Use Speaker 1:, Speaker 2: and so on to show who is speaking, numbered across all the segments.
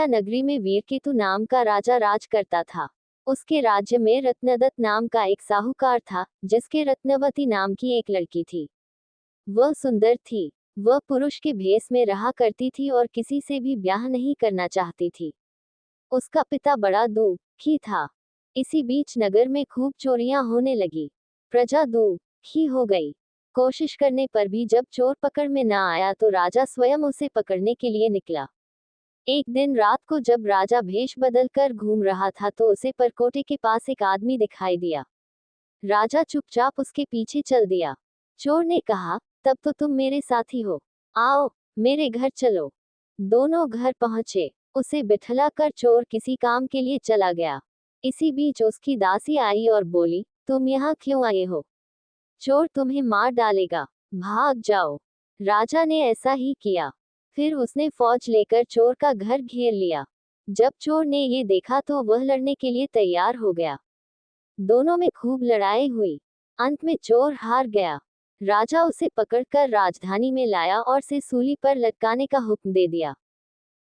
Speaker 1: अयोध्या नगरी में वीरकेतु नाम का राजा राज करता था। उसके राज्य में रत्नदत्त नाम का एक साहूकार था, जिसके रत्नवती नाम की एक लड़की थी। वह सुंदर थी। वह पुरुष के भेष में रहा करती थी और किसी से भी ब्याह नहीं करना चाहती थी। उसका पिता बड़ा दुखी था। इसी बीच नगर में खूब चोरियां होने लगी। प्रजा दुखी हो गई। कोशिश करने पर भी जब चोर पकड़ में न आया तो राजा स्वयं उसे पकड़ने के लिए निकला। एक दिन रात को जब राजा भेष बदलकर घूम रहा था तो उसे परकोटे के पास एक आदमी दिखाई दिया। राजा चुपचाप उसके पीछे चल दिया। चोर ने कहा, तब तो तुम मेरे साथी हो, आओ मेरे घर चलो। दोनों घर पहुंचे। उसे बिठला कर चोर किसी काम के लिए चला गया। इसी बीच उसकी दासी आई और बोली, तुम यहाँ क्यों आए हो? चोर तुम्हें मार डालेगा, भाग जाओ। राजा ने ऐसा ही किया। फिर उसने फौज लेकर चोर का घर घेर लिया। जब चोर ने ये देखा तो वह लड़ने के लिए तैयार हो गया। दोनों में खूब लड़ाई हुई। अंत में चोर हार गया। राजा उसे पकड़कर राजधानी में लाया और से सूली पर लटकाने का हुक्म दे दिया।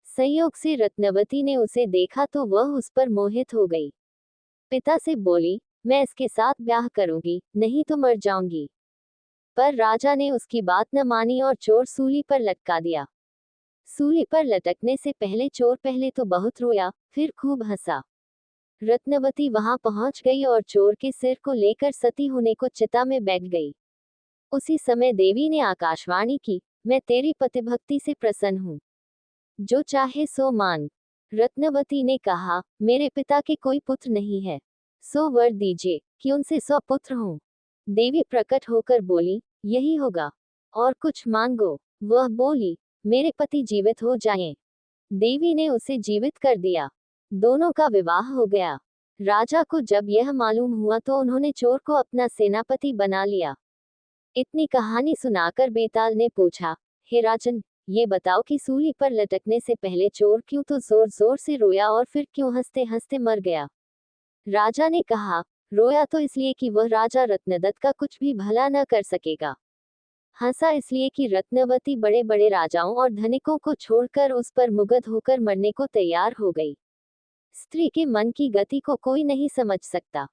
Speaker 1: संयोग से रत्नवती ने उसे देखा तो वह उस पर मोहित हो गई। पिता से बोली, मैं इसके साथ ब्याह करूंगी, नहीं तो मर जाऊंगी। पर राजा ने उसकी बात न मानी और चोर सूली पर लटका दिया। सूली पर लटकने से पहले चोर पहले तो बहुत रोया, फिर खूब हंसा। रत्नवती वहां पहुंच गई और चोर के सिर को लेकर सती होने को चिता में बैठ गई। उसी समय देवी ने आकाशवाणी की, मैं तेरी पतिभक्ति से प्रसन्न हूँ, जो चाहे सो मांग। रत्नवती ने कहा, मेरे पिता के कोई पुत्र नहीं है, सो वर दीजिए कि उनसे 100 पुत्र हों। देवी प्रकट होकर बोली, यही होगा, और कुछ मांगो। वह बोली, मेरे पति जीवित हो जाएं। देवी ने उसे जीवित कर दिया। दोनों का विवाह हो गया। राजा को जब यह मालूम हुआ तो उन्होंने चोर को अपना सेनापति बना लिया। इतनी कहानी सुनाकर बेताल ने पूछा, हे राजन, ये बताओ कि सूली पर लटकने से पहले चोर क्यों तो जोर जोर से रोया और फिर क्यों हंसते हंसते मर गया? राजा ने कहा, रोया तो इसलिए कि वह राजा रत्नदत्त का कुछ भी भला न कर सकेगा। हंसा इसलिए कि रत्नवती बड़े बड़े राजाओं और धनिकों को छोड़कर उस पर मुग्ध होकर मरने को तैयार हो गई। स्त्री के मन की गति को कोई नहीं समझ सकता।